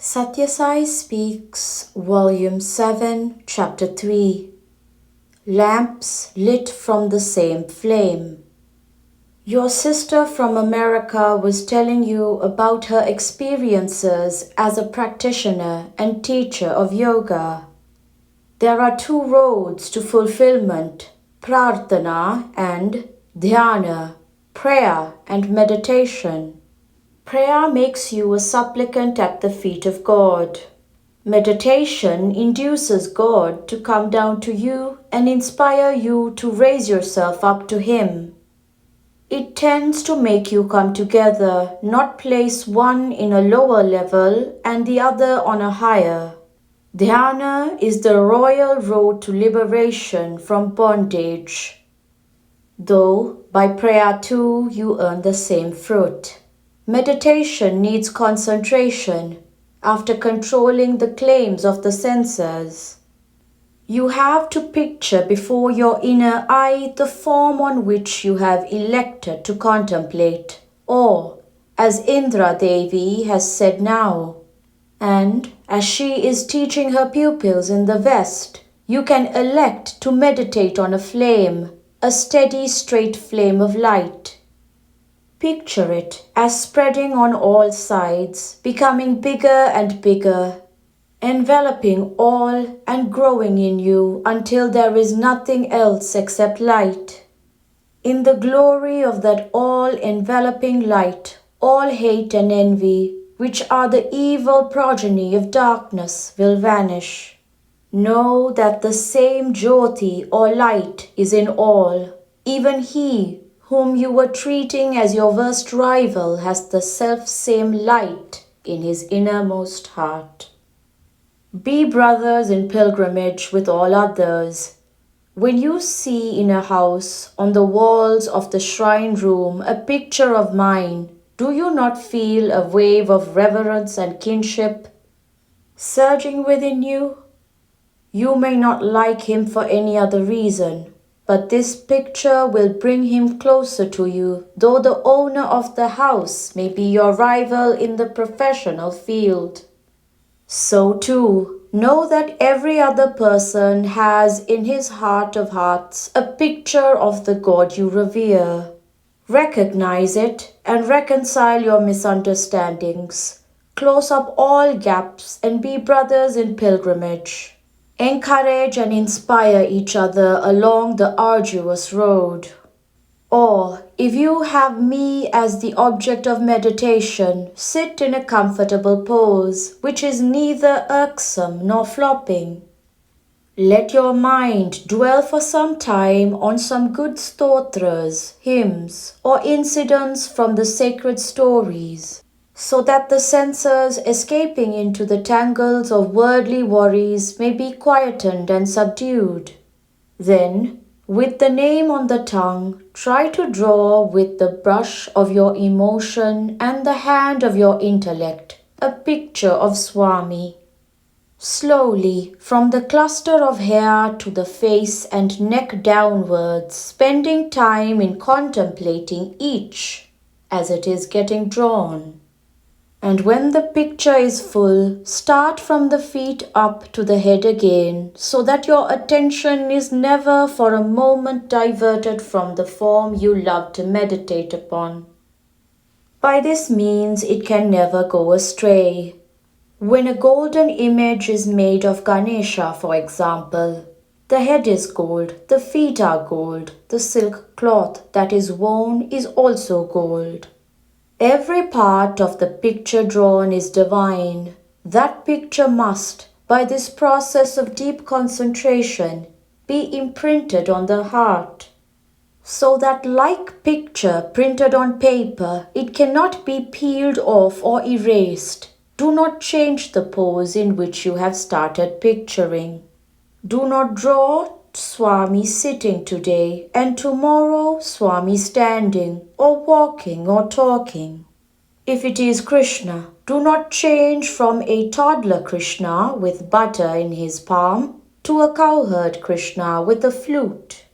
Sathya Sai Speaks, Volume 7, Chapter 3. Lamps lit from the same flame. Your sister from America was telling you about her experiences as a practitioner and teacher of yoga. There are two roads to fulfillment, prarthana and dhyana, prayer and meditation. Prayer makes you a supplicant at the feet of God. Meditation induces God to come down to you and inspire you to raise yourself up to Him. It tends to make you come together, not place one in a lower level and the other on a higher. Dhyana is the royal road to liberation from bondage. Though by prayer too you earn the same fruit. Meditation needs concentration after controlling the claims of the senses. You have to picture before your inner eye the form on which you have elected to contemplate, or, as Indra Devi has said now, and as she is teaching her pupils in the West, you can elect to meditate on a flame, a steady straight flame of light. Picture it as spreading on all sides, becoming bigger and bigger, enveloping all and growing in you until there is nothing else except light. In the glory of that all-enveloping light, all hate and envy, which are the evil progeny of darkness, will vanish. Know that the same Jyoti or light is in all. Even he whom you were treating as your worst rival has the self-same light in his innermost heart. Be brothers in pilgrimage with all others. When you see in a house on the walls of the shrine room a picture of mine, do you not feel a wave of reverence and kinship surging within you? You may not like him for any other reason, but this picture will bring him closer to you, though the owner of the house may be your rival in the professional field. So too, know that every other person has in his heart of hearts a picture of the God you revere. Recognize it and reconcile your misunderstandings. Close up all gaps and be brothers in pilgrimage. Encourage and inspire each other along the arduous road. Or, if you have me as the object of meditation, sit in a comfortable pose, which is neither irksome nor flopping. Let your mind dwell for some time on some good stotras, hymns, or incidents from the sacred stories, so that the senses escaping into the tangles of worldly worries may be quietened and subdued. Then, with the name on the tongue, try to draw with the brush of your emotion and the hand of your intellect a picture of Swami. Slowly, from the cluster of hair to the face and neck downwards, spending time in contemplating each as it is getting drawn. And when the picture is full, start from the feet up to the head again, so that your attention is never for a moment diverted from the form you love to meditate upon. By this means it can never go astray. When a golden image is made of Ganesha, for example, the head is gold, the feet are gold, the silk cloth that is worn is also gold. Every part of the picture drawn is divine. That picture must, by this process of deep concentration, be imprinted on the heart, so that like picture printed on paper, it cannot be peeled off or erased. Do not change the pose in which you have started picturing. Do not draw Swami sitting today and tomorrow Swami standing or walking or talking. If it is Krishna, do not change from a toddler Krishna with butter in his palm to a cowherd Krishna with a flute,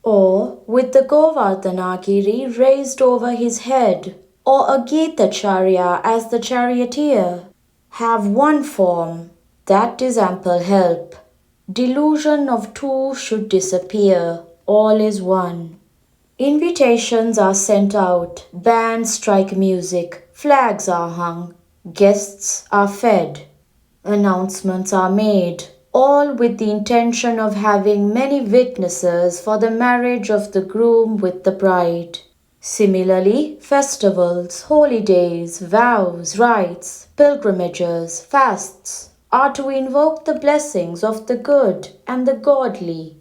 or with the Govardhanagiri raised over his head, or a Gitacharya as the charioteer. Have one form, that is ample help. Delusion of two should disappear, all is one. Invitations are sent out, bands strike music, flags are hung, guests are fed, announcements are made, all with the intention of having many witnesses for the marriage of the groom with the bride. Similarly, festivals, holy days, vows, rites, pilgrimages, fasts are to invoke the blessings of the good and the godly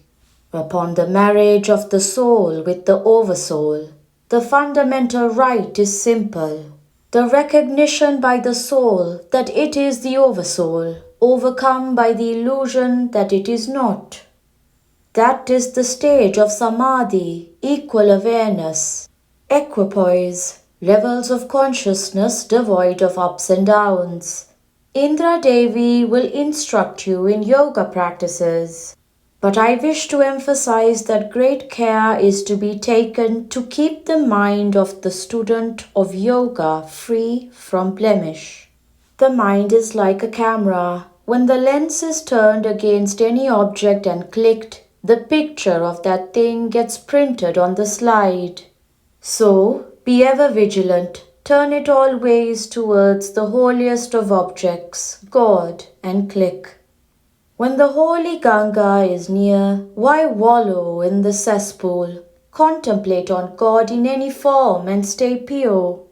upon the marriage of the soul with the oversoul. The fundamental rite is simple. The recognition by the soul that it is the oversoul, overcome by the illusion that it is not. That is the stage of samadhi, equal awareness, equipoise, levels of consciousness devoid of ups and downs. Indra Devi will instruct you in yoga practices. But I wish to emphasize that great care is to be taken to keep the mind of the student of yoga free from blemish. The mind is like a camera. When the lens is turned against any object and clicked, the picture of that thing gets printed on the slide. So, be ever vigilant. Turn it always towards the holiest of objects, God, and click. When the holy Ganga is near, why wallow in the cesspool? Contemplate on God in any form and stay pure.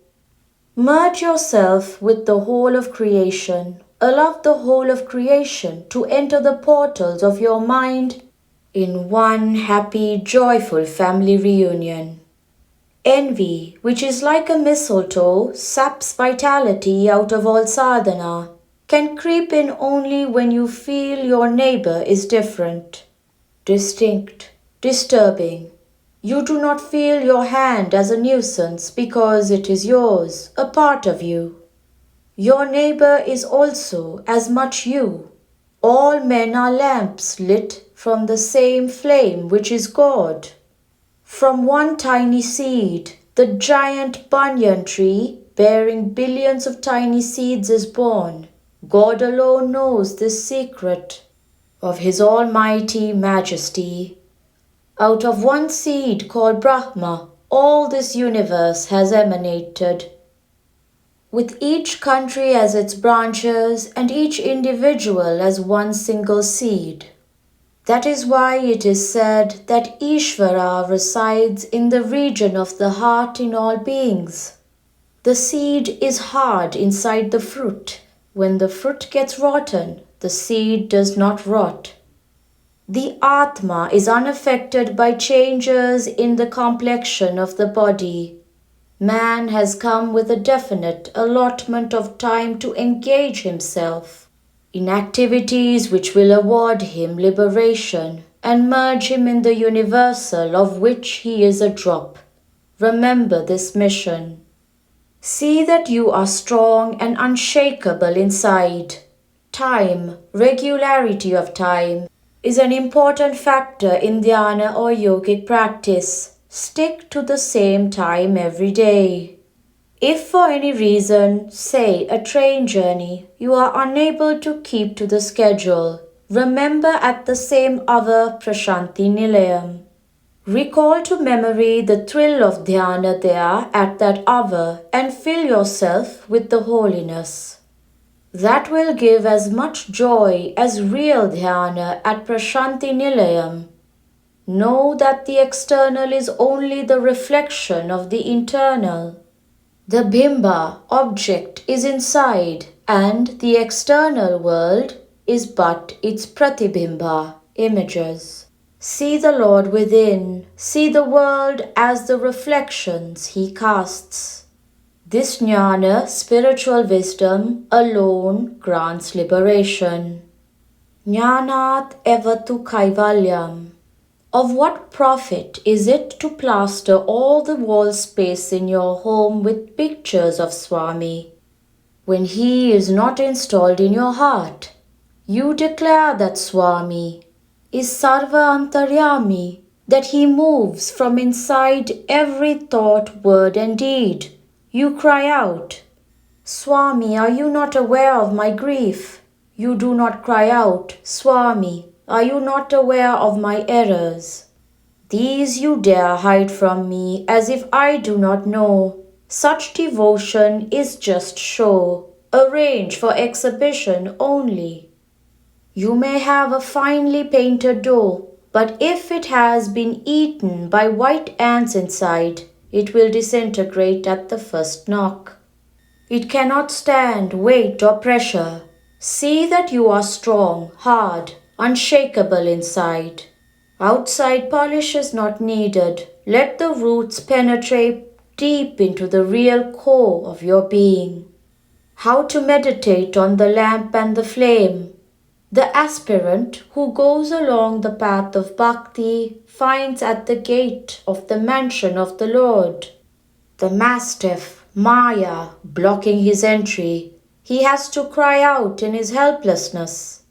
Merge yourself with the whole of creation. Allow the whole of creation to enter the portals of your mind in one happy, joyful family reunion. Envy, which is like a mistletoe, saps vitality out of all sadhana, can creep in only when you feel your neighbor is different, distinct, disturbing. You do not feel your hand as a nuisance because it is yours, a part of you. Your neighbor is also as much you. All men are lamps lit from the same flame which is God. From one tiny seed, the giant banyan tree, bearing billions of tiny seeds, is born. God alone knows this secret of His almighty majesty. Out of one seed called Brahma, all this universe has emanated, with each country as its branches and each individual as one single seed. That is why it is said that Ishvara resides in the region of the heart in all beings. The seed is hard inside the fruit. When the fruit gets rotten, the seed does not rot. The Atma is unaffected by changes in the complexion of the body. Man has come with a definite allotment of time to engage himself in activities which will award him liberation and merge him in the universal of which he is a drop. Remember this mission. See that you are strong and unshakable inside. Time, regularity of time, is an important factor in dhyana or yogic practice. Stick to the same time every day. If for any reason, say a train journey, you are unable to keep to the schedule, remember at the same hour Prashanti Nilayam. Recall to memory the thrill of dhyana there at that hour and fill yourself with the holiness. That will give as much joy as real dhyana at Prashanti Nilayam. Know that the external is only the reflection of the internal. The bimba, object, is inside, and the external world is but its pratibimba, images. See the Lord within, see the world as the reflections He casts. This jnana, spiritual wisdom, alone grants liberation. Jnanat evatu kaivalyam. Of what profit is it to plaster all the wall space in your home with pictures of Swami when He is not installed in your heart? You declare that Swami is Sarva Antaryami, that He moves from inside every thought, word and deed. You cry out, Swami, are you not aware of my grief? You do not cry out, Swami, are you not aware of my errors? These you dare hide from me as if I do not know. Such devotion is just show, arranged for exhibition only. You may have a finely painted door, but if it has been eaten by white ants inside, it will disintegrate at the first knock. It cannot stand weight or pressure. See that you are strong, hard, unshakable inside. Outside polish is not needed. Let the roots penetrate deep into the real core of your being. How to meditate on the lamp and the flame. The aspirant who goes along the path of bhakti finds at the gate of the mansion of the Lord the mastiff, Maya, blocking his entry. He has to cry out in his helplessness,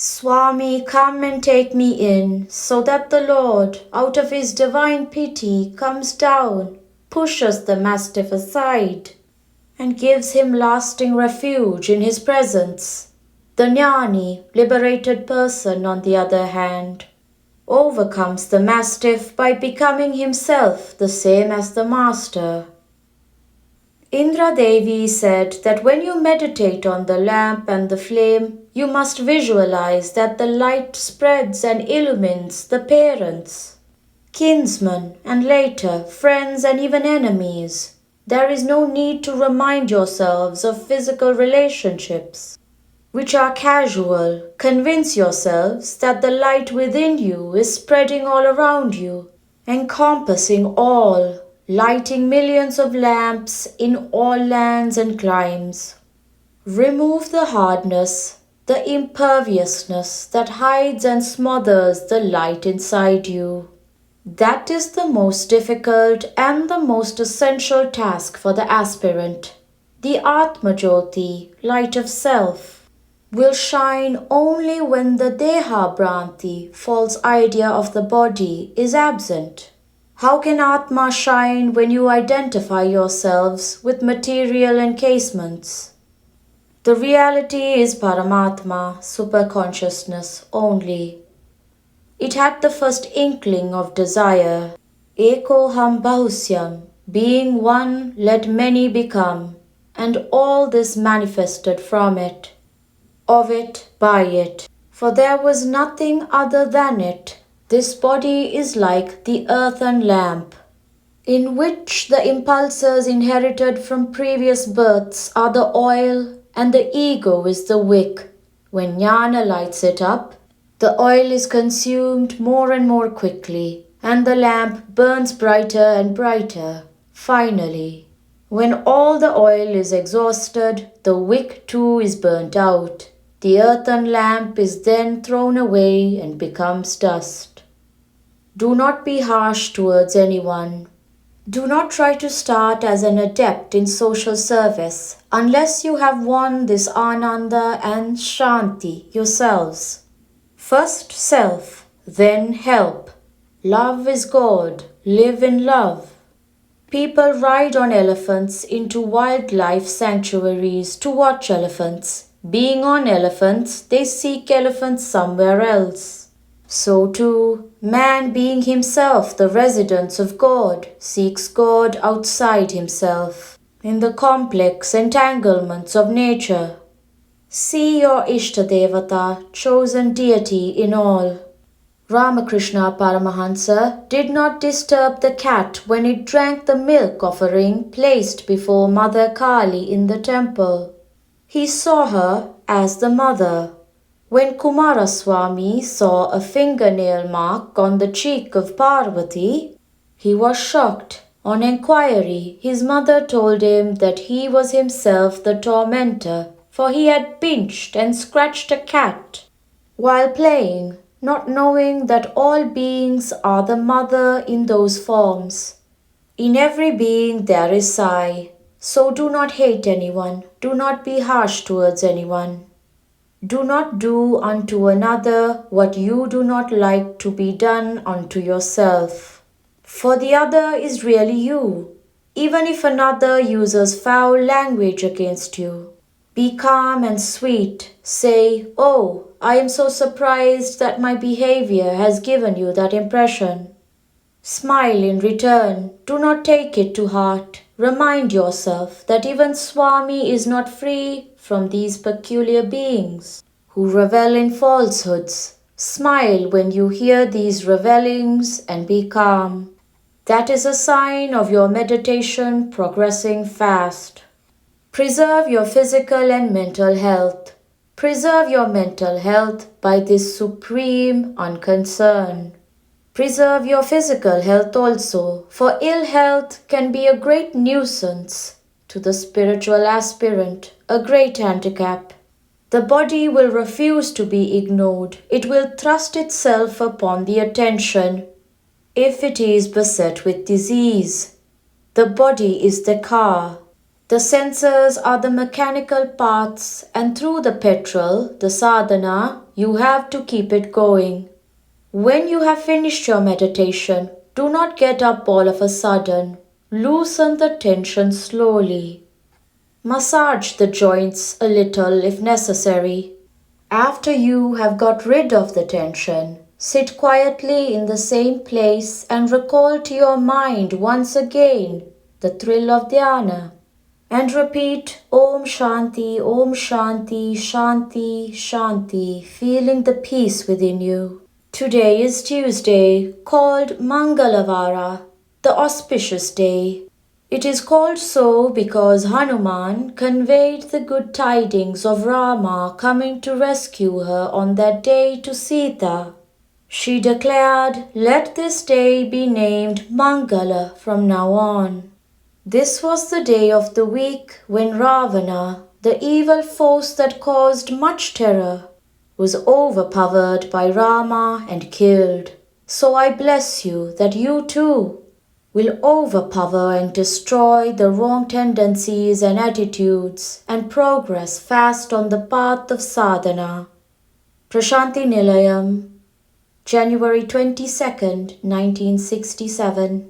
Swami, come and take me in, so that the Lord, out of his divine pity, comes down, pushes the mastiff aside, and gives him lasting refuge in his presence. The jnani, liberated person, on the other hand, overcomes the mastiff by becoming himself the same as the master. Indra Devi said that when you meditate on the lamp and the flame, you must visualize that the light spreads and illumines the parents, kinsmen, and later friends and even enemies. There is no need to remind yourselves of physical relationships, which are casual. Convince yourselves that the light within you is spreading all around you, encompassing all, lighting millions of lamps in all lands and climes. Remove the hardness, the imperviousness that hides and smothers the light inside you. That is the most difficult and the most essential task for the aspirant. The Atma Jyoti, light of self, will shine only when the Deha Bhranti, false idea of the body, is absent. How can Atma shine when you identify yourselves with material encasements? The reality is Paramatma, superconsciousness only. It had the first inkling of desire. Ekoham Bahusyam, being one, let many become, and all this manifested from it, of it, by it, for there was nothing other than it. This body is like the earthen lamp, in which the impulses inherited from previous births are the oil and the ego is the wick. When jnana lights it up, the oil is consumed more and more quickly, and the lamp burns brighter and brighter. Finally, when all the oil is exhausted, the wick too is burnt out. The earthen lamp is then thrown away and becomes dust. Do not be harsh towards anyone. Do not try to start as an adept in social service unless you have won this Ananda and Shanti yourselves. First self, then help. Love is God. Live in love. People ride on elephants into wildlife sanctuaries to watch elephants. Being on elephants, they seek elephants somewhere else. So too, man being himself the residence of God, seeks God outside himself, in the complex entanglements of nature. See your Ishtadevata, chosen deity in all. Ramakrishna Paramahansa did not disturb the cat when it drank the milk offering placed before Mother Kali in the temple. He saw her as the mother. When Kumaraswamy saw a fingernail mark on the cheek of Parvati, he was shocked. On enquiry, his mother told him that he was himself the tormentor, for he had pinched and scratched a cat while playing, not knowing that all beings are the mother in those forms. In every being there is Sai. So do not hate anyone, do not be harsh towards anyone. Do not do unto another what you do not like to be done unto yourself. For the other is really you. even if another uses foul language against you. Be calm and sweet. Say, "Oh, I am so surprised that my behavior has given you that impression." Smile in return. Do not take it to heart. Remind yourself that even Swami is not free from these peculiar beings who revel in falsehoods. Smile when you hear these revelings and be calm. That is a sign of your meditation progressing fast. Preserve your physical and mental health. Preserve your mental health by this supreme unconcern. Preserve your physical health also, for ill health can be a great nuisance to the spiritual aspirant, a great handicap. The body will refuse to be ignored. It will thrust itself upon the attention if it is beset with disease. The body is the car. The senses are the mechanical parts, and through the petrol, the sadhana, you have to keep it going. When you have finished your meditation, do not get up all of a sudden. Loosen the tension slowly. Massage the joints a little if necessary. After you have got rid of the tension, sit quietly in the same place and recall to your mind once again the thrill of dhyana. And repeat Om Shanti, Om Shanti, Shanti, Shanti, feeling the peace within you. Today is Tuesday, called Mangalavara, the auspicious day. It is called so because Hanuman conveyed the good tidings of Rama coming to rescue her on that day to Sita. She declared, "Let this day be named Mangala from now on." This was the day of the week when Ravana, the evil force that caused much terror, was overpowered by Rama and killed. So I bless you that you too will overpower and destroy the wrong tendencies and attitudes and progress fast on the path of sadhana. Prashanti Nilayam, January 22nd, 1967.